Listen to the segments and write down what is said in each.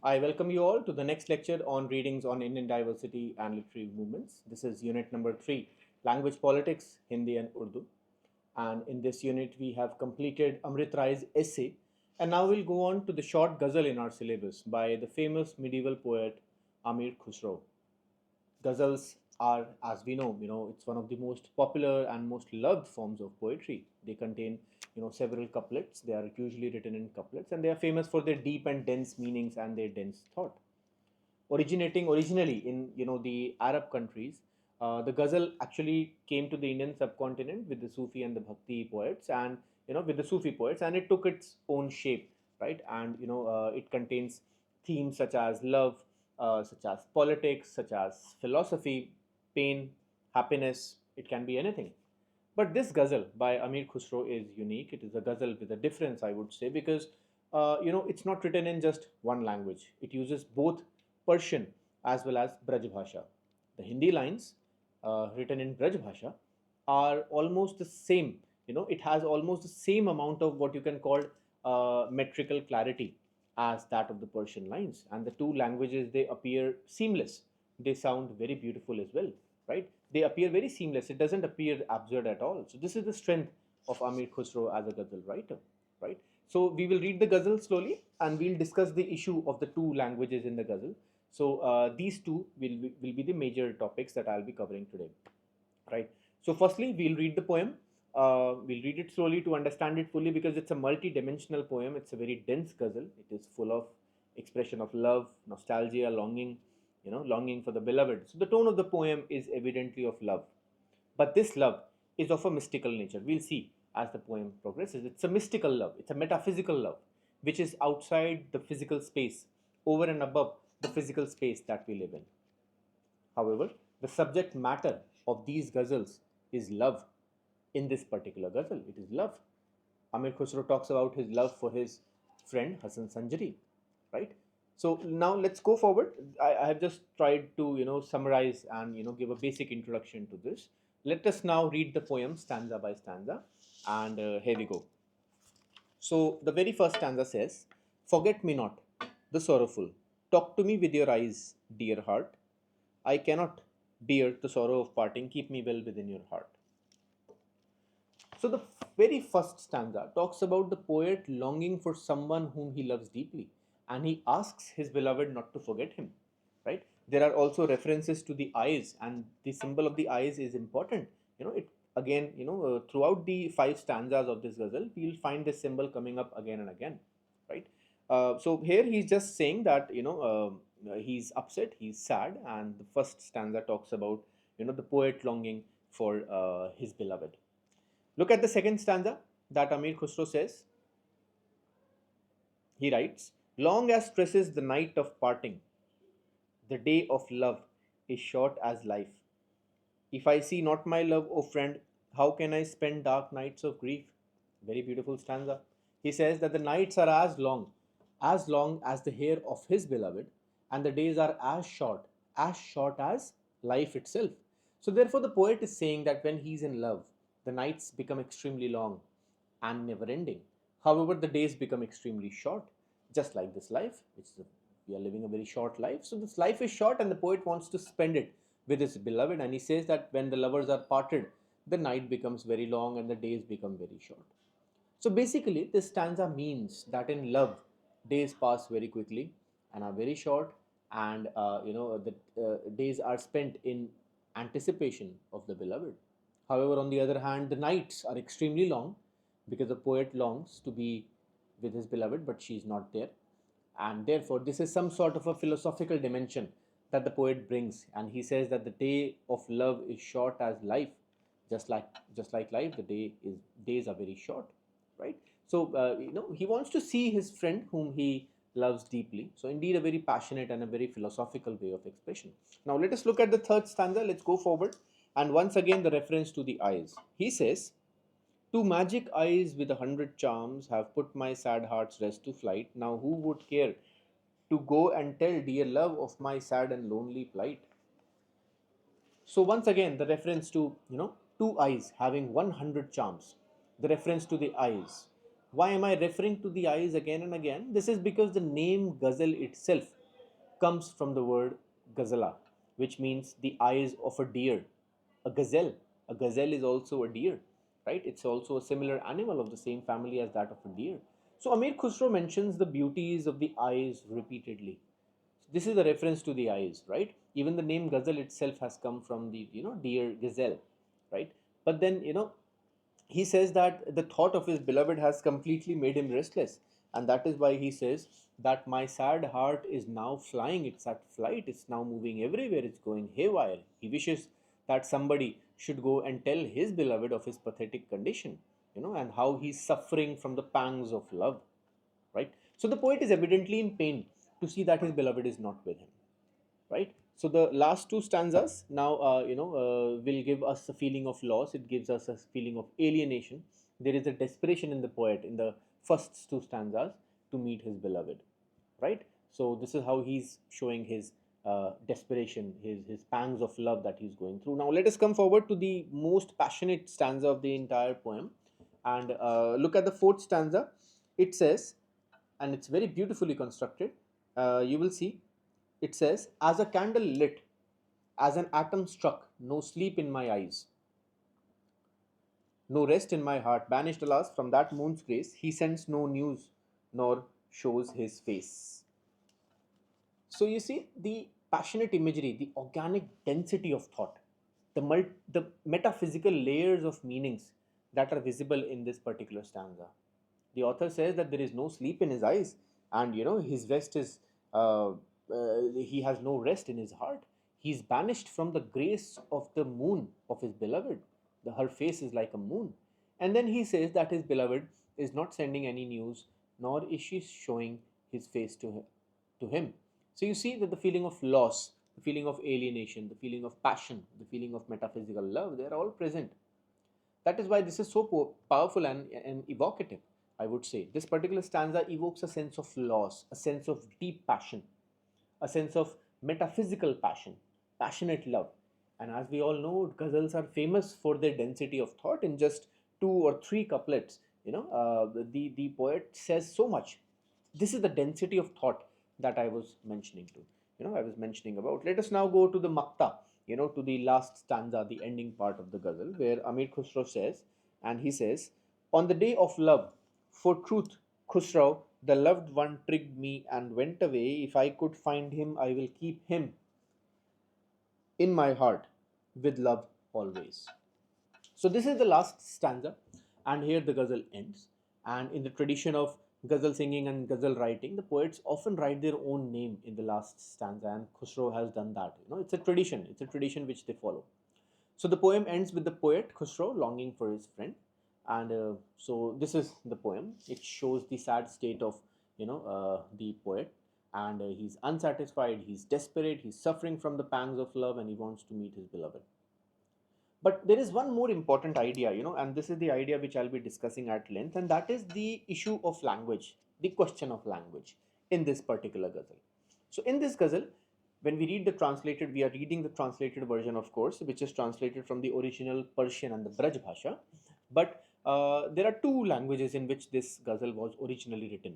I welcome you all to the next lecture on readings on Indian diversity and literary movements. This is unit number 3, Language Politics, Hindi and Urdu. And in this unit, we have completed Amrit Rai's essay. And now we'll go on to the short ghazal in our syllabus by the famous medieval poet Amir Khusro. Ghazals are, as we know, it's one of the most popular and most loved forms of poetry. They contain, several couplets. They are usually written in couplets, and they are famous for their deep and dense meanings and their dense thought. Originating originally in, the Arab countries, the ghazal actually came to the Indian subcontinent with the Sufi and the Bhakti poets, and with the Sufi poets, and it took its own shape, right? And it contains themes such as love, such as politics, such as philosophy, pain, happiness. It can be anything. But this ghazal by Amir Khusro is unique. It is a ghazal with a difference, I would say, because it's not written in just one language. It uses both Persian as well as Braj Bhasha. The Hindi lines written in Braj Bhasha are almost the same. It has almost the same amount of what you can call metrical clarity as that of the Persian lines. And the two languages, they appear seamless. They sound very beautiful as well, right? They appear very seamless. It doesn't appear absurd at all. So this is the strength of Amir Khusro as a ghazal writer, right? So we will read the ghazal slowly and we'll discuss the issue of the two languages in the ghazal. So these two will be the major topics that I'll be covering today, right? So firstly, we'll read the poem. We'll read it slowly to understand it fully because it's a multi-dimensional poem. It's a very dense ghazal. It is full of expression of love, nostalgia, longing, longing for the beloved. So the tone of the poem is evidently of love. But this love is of a mystical nature. We'll see as the poem progresses. It's a mystical love, it's a metaphysical love, which is outside the physical space, over and above the physical space that we live in. However, the subject matter of these ghazals is love. In this particular ghazal, it is love. Amir Khusro talks about his love for his friend Hasan Sanjari, right? So now let's go forward. I have just tried to summarize and give a basic introduction to this. Let us now read the poem stanza by stanza, and here we go. So the very first stanza says, "Forget me not, the sorrowful. Talk to me with your eyes, dear heart. I cannot bear the sorrow of parting. Keep me well within your heart." So the very first stanza talks about the poet longing for someone whom he loves deeply, and he asks his beloved not to forget him, right? There are also references to the eyes, and the symbol of the eyes is important. It again, throughout the five stanzas of this ghazal, we'll find this symbol coming up again and again, right? So here he's just saying that he's upset, he's sad, and the first stanza talks about the poet longing for his beloved. Look at the second stanza that Amir Khusro says. He writes, "Long as stresses the night of parting, the day of love is short as life. If I see not my love, O friend, how can I spend dark nights of grief?" Very beautiful stanza. He says that the nights are as long as the hair of his beloved, and the days are as short as life itself. So, therefore, the poet is saying that when he's in love, the nights become extremely long and never ending. However, the days become extremely short, just like this life, we are living a very short life. So, this life is short, and the poet wants to spend it with his beloved. And he says that when the lovers are parted, the night becomes very long and the days become very short. So, basically, this stanza means that in love, days pass very quickly and are very short, and the days are spent in anticipation of the beloved. However, on the other hand, the nights are extremely long because the poet longs to be with his beloved, but she is not there. And therefore, this is some sort of a philosophical dimension that the poet brings. And he says that the day of love is short as life, just like life, the days are very short, right? So he wants to see his friend whom he loves deeply. So indeed, a very passionate and a very philosophical way of expression. Now let us look at the third stanza. Let's go forward. And once again, the reference to the eyes. He says, "Two magic eyes with 100 charms have put my sad heart's rest to flight. Now who would care to go and tell dear love of my sad and lonely plight?" So once again, the reference to two eyes having 100 charms. The reference to the eyes. Why am I referring to the eyes again and again? This is because the name Ghazal itself comes from the word Ghazala, which means the eyes of a deer. A gazelle. A gazelle is also a deer, right? It's also a similar animal of the same family as that of a deer. So Amir Khusro mentions the beauties of the eyes repeatedly. This is a reference to the eyes, right? Even the name Ghazal itself has come from the deer gazelle, right? But then he says that the thought of his beloved has completely made him restless, and that is why he says that my sad heart is now flying, it's at flight, it's now moving everywhere, it's going haywire. He wishes that somebody should go and tell his beloved of his pathetic condition, and how he's suffering from the pangs of love, right? So the poet is evidently in pain to see that his beloved is not with him, right? So the last two stanzas now will give us a feeling of loss, it gives us a feeling of alienation. There is a desperation in the poet in the first two stanzas to meet his beloved, right? So this is how he's showing his desperation, his pangs of love that he's going through. Now let us come forward to the most passionate stanza of the entire poem, and look at the fourth stanza. It says, and it's very beautifully constructed. You will see, it says, as a candle lit, as an atom struck, no sleep in my eyes, no rest in my heart, banished alas from that moon's grace, he sends no news nor shows his face. So you see the passionate imagery, the organic density of thought, the metaphysical layers of meanings that are visible in this particular stanza. The author says that there is no sleep in his eyes, and his rest is he has no rest in his heart. He's banished from the grace of the moon of his beloved. Her face is like a moon. And then he says that his beloved is not sending any news, nor is she showing his face to him. So you see that the feeling of loss, the feeling of alienation, the feeling of passion, the feeling of metaphysical love, they are all present. That is why this is so powerful and evocative, I would say. This particular stanza evokes a sense of loss, a sense of deep passion, a sense of metaphysical passion, passionate love. And as we all know, ghazals are famous for their density of thought. In just two or three couplets, the poet says so much. This is the density of thought that I was mentioning to. I was mentioning about. Let us now go to the Makta, to the last stanza, the ending part of the ghazal, where Amir Khusro says, and he says, on the day of love, for truth, Khusro, the loved one tricked me and went away. If I could find him, I will keep him in my heart with love always. So this is the last stanza, and here the ghazal ends. And in the tradition of ghazal singing and ghazal writing, the poets often write their own name in the last stanza, and Khusro has done that. It's a tradition. It's a tradition which they follow. So the poem ends with the poet Khusro longing for his friend, and so this is the poem. It shows the sad state of the poet, and he's unsatisfied, he's desperate, he's suffering from the pangs of love, and he wants to meet his beloved. But there is one more important idea, and this is the idea which I'll be discussing at length, and that is the issue of language, the question of language in this particular ghazal. So in this ghazal, when we read the translated, we are reading the translated version, of course, which is translated from the original Persian and the Braj Bhasha. But there are two languages in which this ghazal was originally written.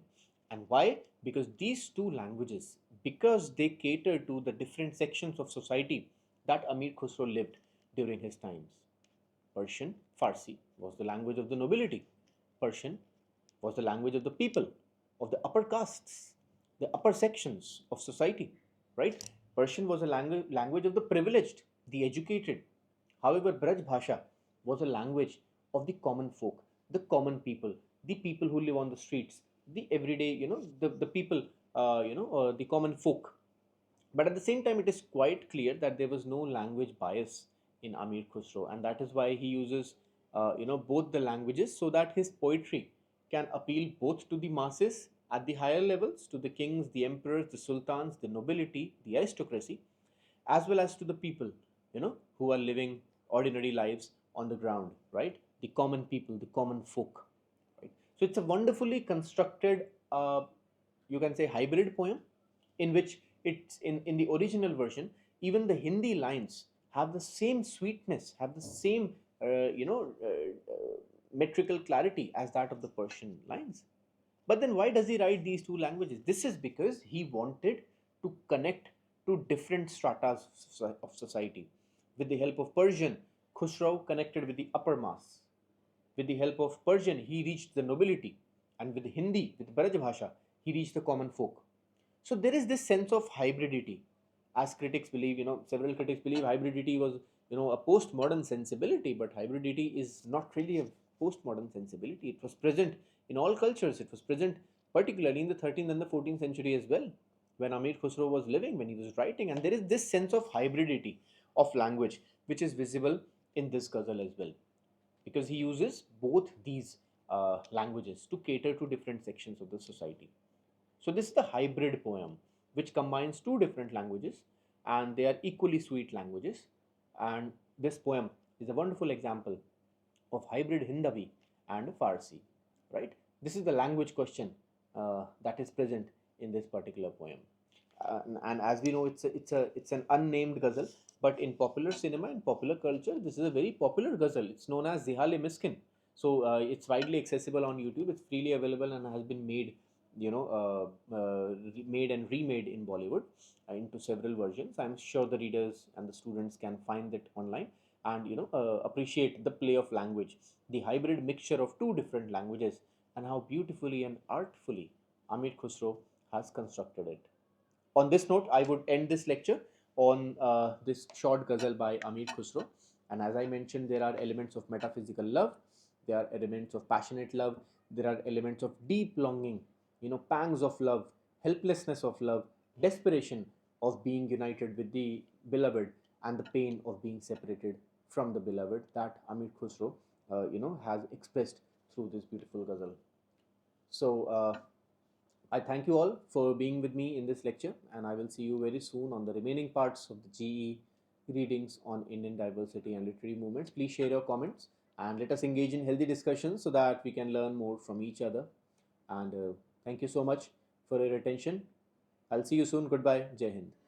And why? Because these two languages, because they cater to the different sections of society that Amir Khusro lived during his times. Persian, Farsi, was the language of the nobility. Persian was the language of the people, of the upper castes, the upper sections of society, right? Persian was a language of the privileged, the educated. However, Braj Bhasha was a language of the common folk, the common people, the people who live on the streets, the everyday, the people, the common folk. But at the same time, it is quite clear that there was no language bias in Amir Khusro, and that is why he uses, both the languages so that his poetry can appeal both to the masses at the higher levels, to the kings, the emperors, the sultans, the nobility, the aristocracy, as well as to the people, who are living ordinary lives on the ground, right? The common people, the common folk, right? So it's a wonderfully constructed, you can say, hybrid poem, in which it's in the original version, even the Hindi lines have the same sweetness, have the same, metrical clarity as that of the Persian lines. But then why does he write these two languages? This is because he wanted to connect to different stratas of society. With the help of Persian, Khusro connected with the upper mass. With the help of Persian, he reached the nobility. And with Hindi, with Braj Bhasha, he reached the common folk. So there is this sense of hybridity. As critics believe, several critics believe hybridity was, a postmodern sensibility, but hybridity is not really a postmodern sensibility. It was present in all cultures. It was present particularly in the 13th and the 14th century as well, when Amir Khusro was living, when he was writing. And there is this sense of hybridity of language, which is visible in this ghazal as well, because he uses both these languages to cater to different sections of the society. So this is the hybrid poem, which combines two different languages, and they are equally sweet languages. And this poem is a wonderful example of hybrid Hindavi and Farsi, right? This is the language question that is present in this particular poem. And as we know, it's an unnamed ghazal, but in popular cinema, in popular culture, this is a very popular ghazal. It's known as Zihale Miskin. So it's widely accessible on YouTube. It's freely available and has been made, made and remade in Bollywood into several versions. I'm sure the readers and the students can find it online and appreciate the play of language, the hybrid mixture of two different languages, and how beautifully and artfully Amir Khusro has constructed it. On this note, I would end this lecture on this short ghazal by Amir Khusro. And as I mentioned, there are elements of metaphysical love, there are elements of passionate love, there are elements of deep longing, pangs of love, helplessness of love, desperation of being united with the beloved, and the pain of being separated from the beloved that Amir Khusro, has expressed through this beautiful ghazal. So, I thank you all for being with me in this lecture, and I will see you very soon on the remaining parts of the GE readings on Indian diversity and literary movements. Please share your comments and let us engage in healthy discussions so that we can learn more from each other. And thank you so much for your attention. I'll see you soon. Goodbye. Jai Hind.